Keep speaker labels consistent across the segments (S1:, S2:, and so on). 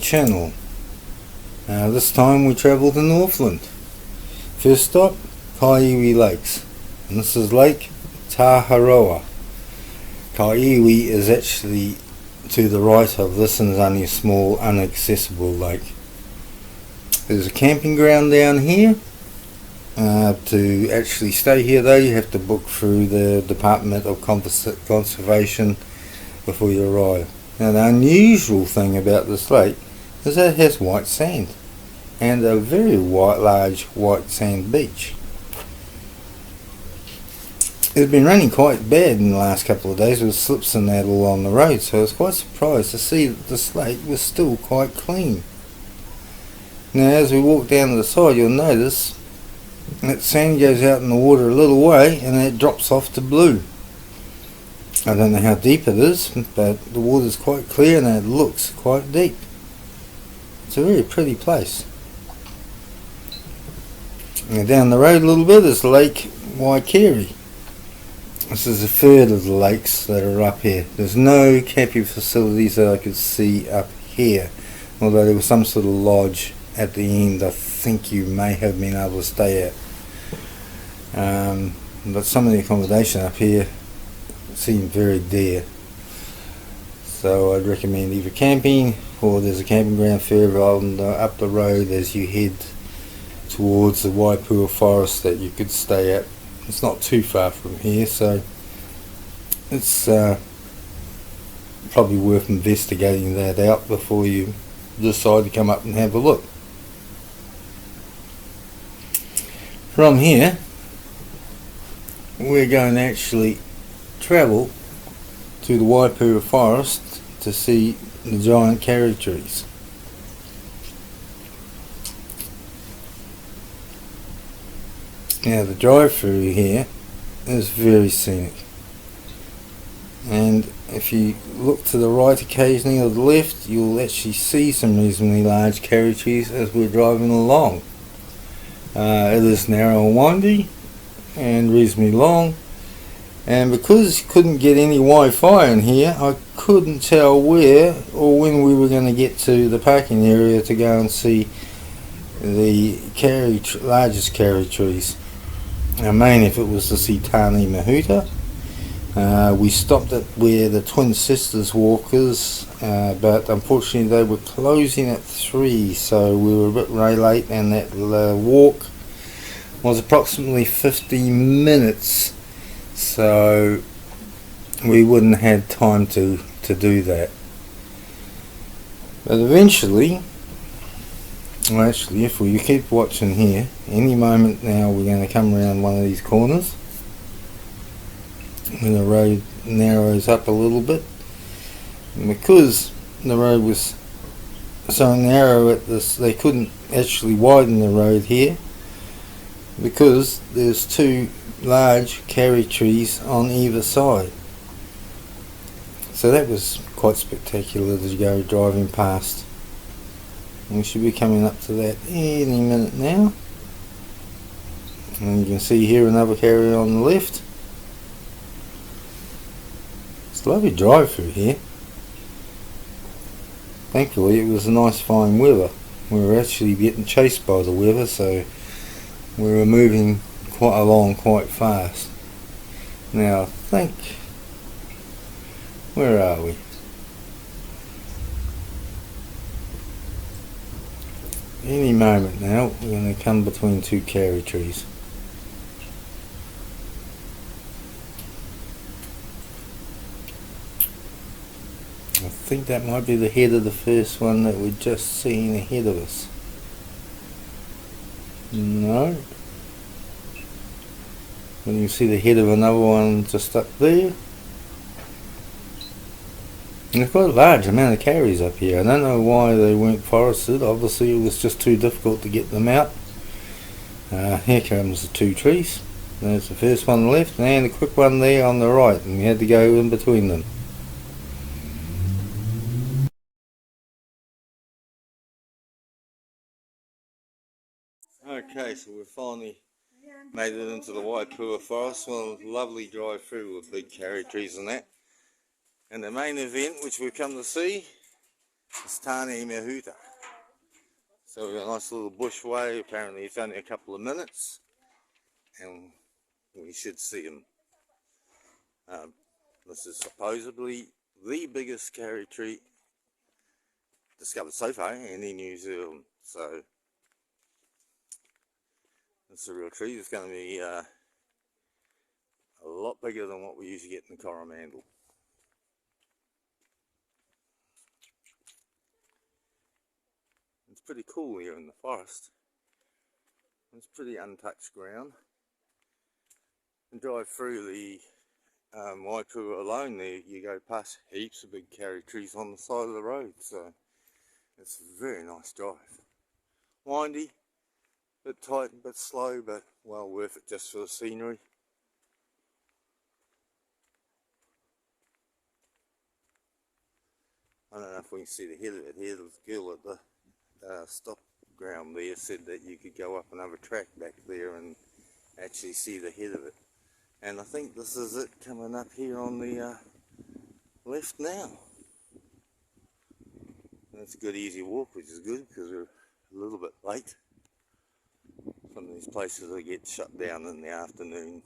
S1: channel. This time we travel to Northland. First stop, Kailee Lakes, and this is Lake Taharoa. Kailee is actually to the right of this and is only a small inaccessible lake. There's a camping ground down here. To actually stay here though, you have to book through the Department of Conservation before you arrive. Now the unusual thing about this lake is that it has white sand and a very large white sand beach. It's been raining quite bad in the last couple of days with slips and that all on the road, so I was quite surprised to see that this lake was still quite clean. Now as we walk down to the side, you'll notice that sand goes out in the water a little way and it drops off to blue. I don't know how deep it is, but the water's quite clear and it looks quite deep. It's a very pretty place. Now down the road a little bit is Lake Wycary. This is the third of the lakes that are up here. There's no camping facilities that I could see up here, although there was some sort of lodge at the end I think you may have been able to stay at. But some of the accommodation up here seemed very dear. So I'd recommend either camping, or there's a camping ground further on up the road as you head towards the Waipoua forest that you could stay at. It's not too far from here, so it's probably worth investigating that out before you decide to come up and have a look. From here, we're going to actually travel to the Waipoua forest to see the giant kauri trees. Now the drive through here is very scenic, and if you look to the right occasionally or the left, you'll actually see some reasonably large kauri trees as we're driving along. It is narrow and windy and reasonably long, and because you couldn't get any Wi-Fi in here, I couldn't tell where or when we were going to get to the parking area to go and see the largest kauri trees. Now main if it was to see Tāne Mahuta. We stopped at where the Twin Sisters walk is, but unfortunately they were closing at 3, so we were a bit late, and that walk was approximately 50 minutes, so we wouldn't have had time to do that. But eventually, well actually if you keep watching here, any moment now we're going to come around one of these corners and the road narrows up a little bit, and because the road was so narrow at this, they couldn't actually widen the road here because there's 2 large kauri trees on either side. So that was quite spectacular to go driving past. And we should be coming up to that any minute now. And you can see here another kauri on the left. It's a lovely drive through here. Thankfully it was a nice fine weather. We were actually getting chased by the weather, so we were moving quite along quite fast. Now I think, where are we? Any moment now we're going to come between 2 kauri trees. I think that might be the head of the first one that we've just seen ahead of us. No. And you can see the head of another one just up there. And there's quite a large amount of kauris up here. I don't know why they weren't forested. Obviously it was just too difficult to get them out. Here comes the 2 trees. There's the first one on the left and the quick one there on the right, and we had to go in between them. Okay, so we've finally made it into the Waipoua forest. Well, lovely drive through with big kauri trees and that. And the main event which we've come to see It's Tāne Mahuta. So we've got a nice little bushway. Apparently it's only a couple of minutes and we should see them. This is supposedly the biggest kauri tree discovered so far in New Zealand. So it's a real tree. It's going to be a lot bigger than what we usually get in the Coromandel. It's pretty cool here in the forest. It's pretty untouched ground. And drive through the Waipoua alone there, you go past heaps of big kauri trees on the side of the road, so it's a very nice drive. Windy, a bit tight, a bit slow, but well worth it just for the scenery. I don't know if we can see the head of it here. The girl at the stop ground there said that you could go up another track back there and actually see the head of it. And I think this is it coming up here on the left now. That's a good easy walk, which is good because we're a little bit late. Some of these places that get shut down in the afternoon.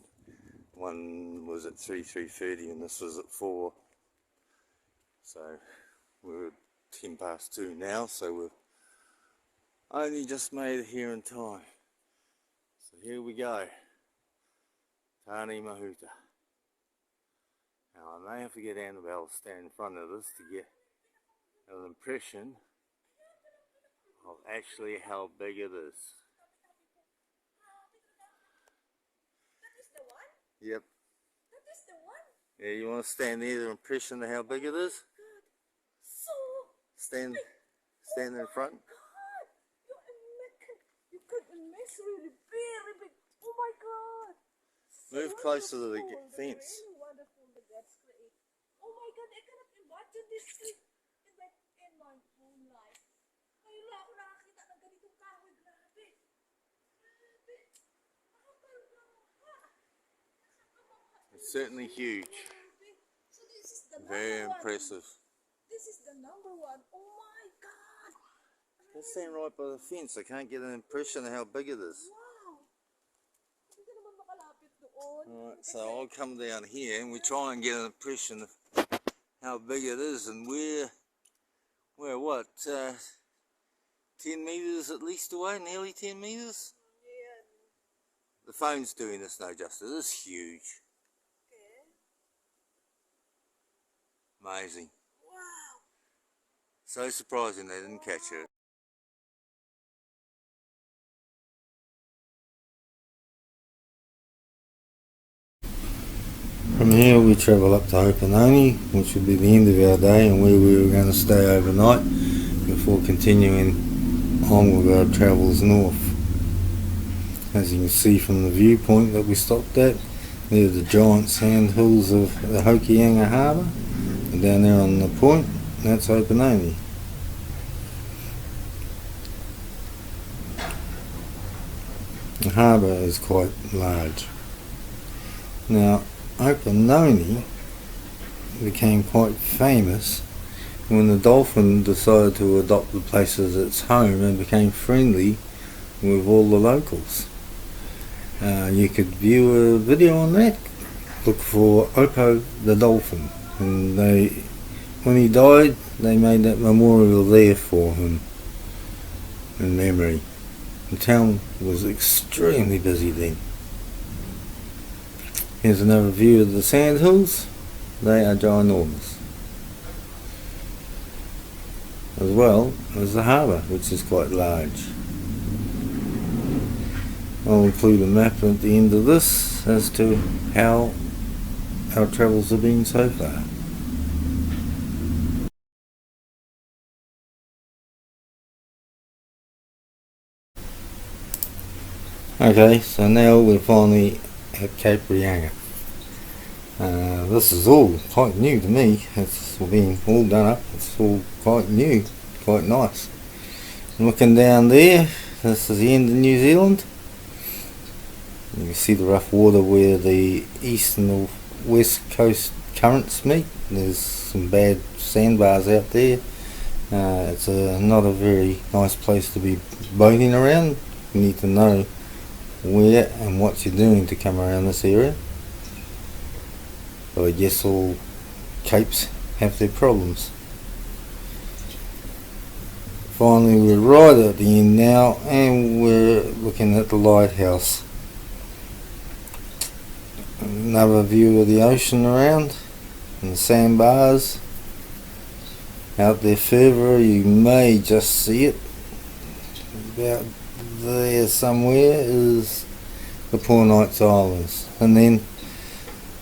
S1: One was at 3:30 and this was at 4. So we're 10 past 2 now, so we've only just made it here in time. So here we go. Tāne Mahuta. Now I may have to get Annabelle to stand in front of this to get an impression of actually how big it is.
S2: That is the one?
S1: Yep.
S2: That is the one?
S1: Yeah, you want to stand there to impression of how big it is?
S2: God. So
S1: Stand in front.
S2: God, you could miss really very big. Oh my God.
S1: Move closer to the fence.
S2: Really wonderful that that's great. Oh my God, I cannot imagine this tree in my whole life. Ngayon lang ako nakakita ng ganitong kahoy. Grabe. Grabe. Nakakaloka.
S1: It's certainly huge.
S2: So this is the
S1: Very
S2: number
S1: impressive.
S2: one. This is the number one. Oh my God.
S1: Let's stand right by the fence. I can't get an impression of how big it is.
S2: Wow. Hindi naman makalapit doon.
S1: Alright, so I'll come down here and we try and get an impression of how big it is, and we're what, 10 meters at least away, nearly 10 meters?
S2: Yeah.
S1: The phone's doing this no justice. It's huge.
S2: Okay.
S1: Amazing.
S2: Wow.
S1: So surprising they didn't catch it. From here we travel up to Opononi, which will be the end of our day and where we were going to stay overnight before continuing on with our travels north. As you can see from the viewpoint that we stopped at, there are the giant sand hills of the Hokianga Harbour, and down there on the point, that's Opononi. The harbour is quite large. Now, Opononi became quite famous when the dolphin decided to adopt the place as its home and became friendly with all the locals. You could view a video on that. Look for Opo the dolphin, and when he died, they made that memorial there for him in memory. The town was extremely busy then. Here's another view of the sandhills. They are ginormous. As well as the harbour, which is quite large. I'll include a map at the end of this as to how our travels have been so far. Okay, so now we're finally at Capriano. This is all quite new to me. It's been all done up. It's all quite new, quite nice. Looking down there, this is the end of New Zealand. You can see the rough water where the east and the west coast currents meet. There's some bad sandbars out there, It's not a very nice place to be boating around. You need to know where and what you're doing to come around this area. But I guess all capes have their problems. Finally, we're right at the end now, and we're looking at the lighthouse. Another view of the ocean around, and the sandbars. Out there further, you may just see it. About there somewhere is the Poor Knights Islands, and then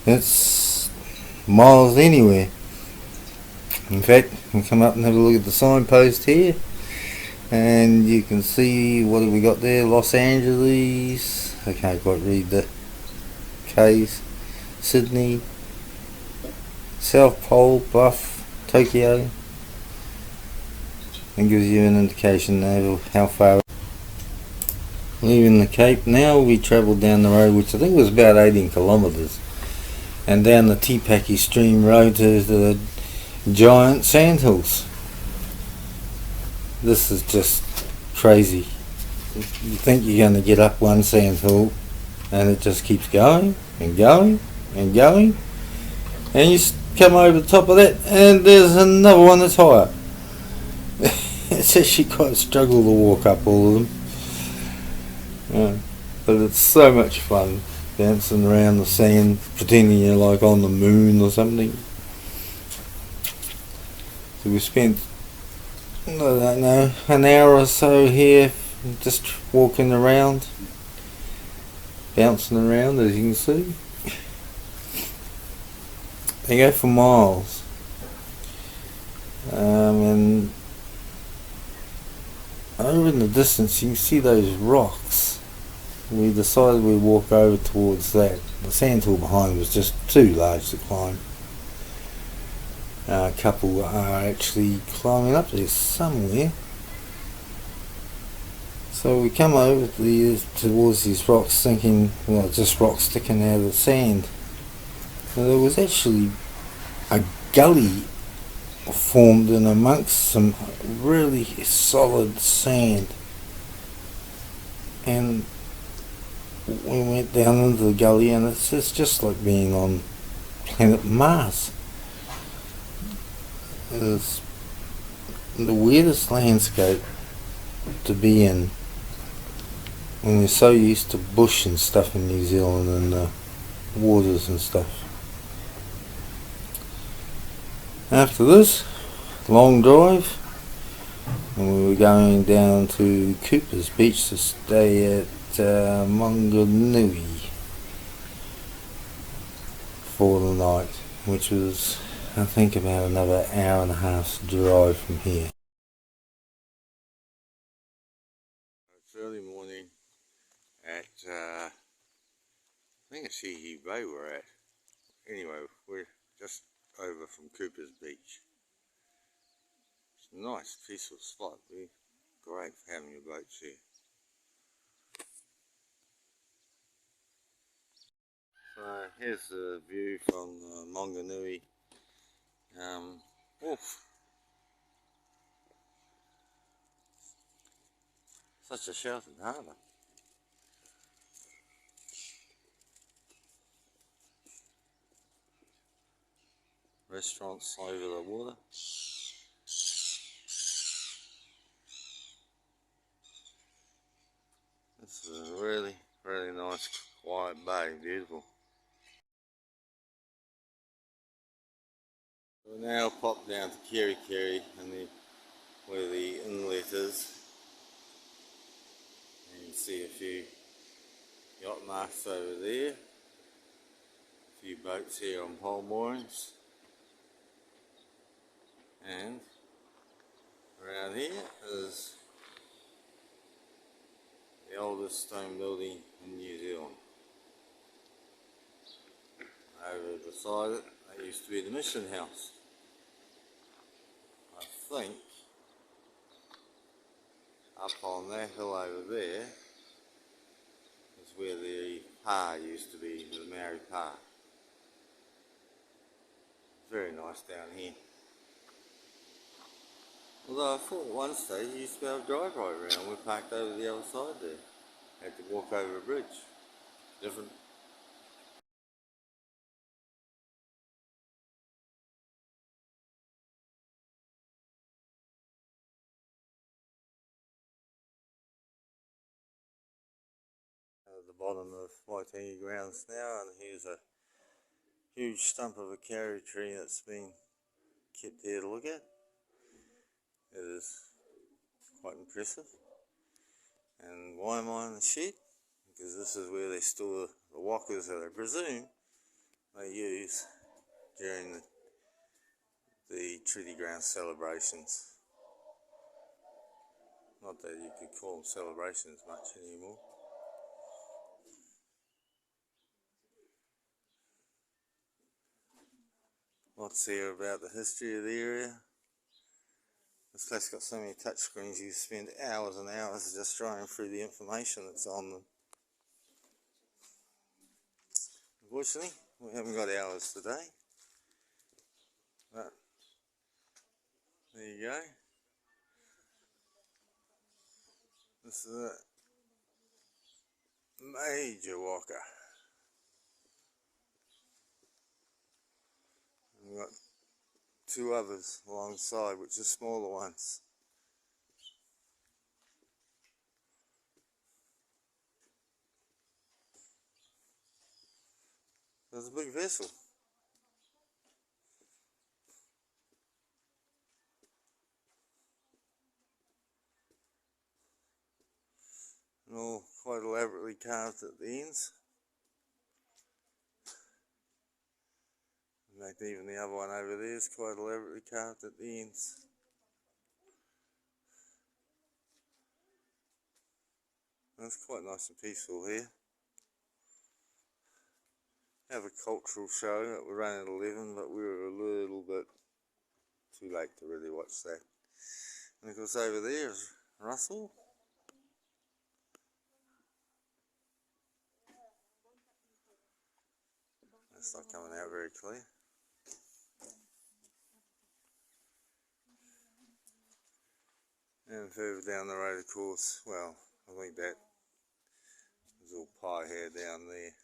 S1: it's miles anywhere. In fact, you can come up and have a look at the signpost here, and you can see what have we got there. Los Angeles, I can't quite read the K's, Sydney, South Pole, Bluff, Tokyo, and gives you an indication of how far. Leaving the Cape now, we travelled down the road, which I think was about 18 kilometres, and down the Tipaki Stream Road to the giant sandhills. This is just crazy. You think you're going to get up one sandhill, and it just keeps going and going and going, and you come over the top of that, and there's another one that's higher. It's actually quite a struggle to walk up all of them. But it's so much fun dancing around the sand, pretending you're like on the moon or something. So we spent, I don't know, an hour or so here just walking around, bouncing around, as you can see. They go for miles. And over in the distance you can see those rocks. We decided we'd walk over towards that. The sandhill behind was just too large to climb. A couple are actually climbing up there somewhere. So we come over towards these rocks thinking, well, just rocks sticking out of the sand. But there was actually a gully formed in amongst some really solid sand. And we went down into the gully, and it's just like being on planet Mars. It's the weirdest landscape to be in when you're so used to bush and stuff in New Zealand and waters and stuff. After this long drive, and we were going down to Cooper's Beach to stay at Monganui for the night, which was, I think, about another hour and a half's drive from here. It's early morning at I think it's Hihi Bay we're at. Anyway, we're just over from Cooper's Beach. It's a nice, peaceful spot. We're great for having your boats here. So here's the view from Monganui Wharf. Such a sheltered harbour. Restaurants over the water. This is a really, really nice, quiet bay, beautiful. We'll now pop down to Kerekere and where the inlet is. And you can see a few yacht masts over there. A few boats here on pole moorings. And around here is the oldest stone building in New Zealand. Over beside it, that used to be the mission house. I think up on that hill over there is where the pa used to be, the Maori Park. Very nice down here. Although I thought at one stage you used to be able to drive right around. We parked over the other side there. Had to walk over a bridge. Different. At the bottom of Waitangi grounds now, and here's a huge stump of a kauri tree that's been kept there to look at. It is quite impressive. And why am I in the shed? Because this is where they store the walkers that I presume they use during the treaty ground celebrations. Not that you could call them celebrations much anymore. Lots there about the history of the area. This place got so many touchscreens you spend hours and hours just trying through the information that's on them. Unfortunately, we haven't got hours today. But there you go. This is a major walker. We've got two others alongside, which are smaller ones. There's a big vessel. And all quite elaborately carved at the ends. In fact, even the other one over there is quite elaborately carved at the ends. And it's quite nice and peaceful here. Have a cultural show that we ran at 11, but we were a little bit too late to really watch that. And of course over there is Russell. It's not coming out very clear. And further down the road, of course, well, I think that is all Paihia down there.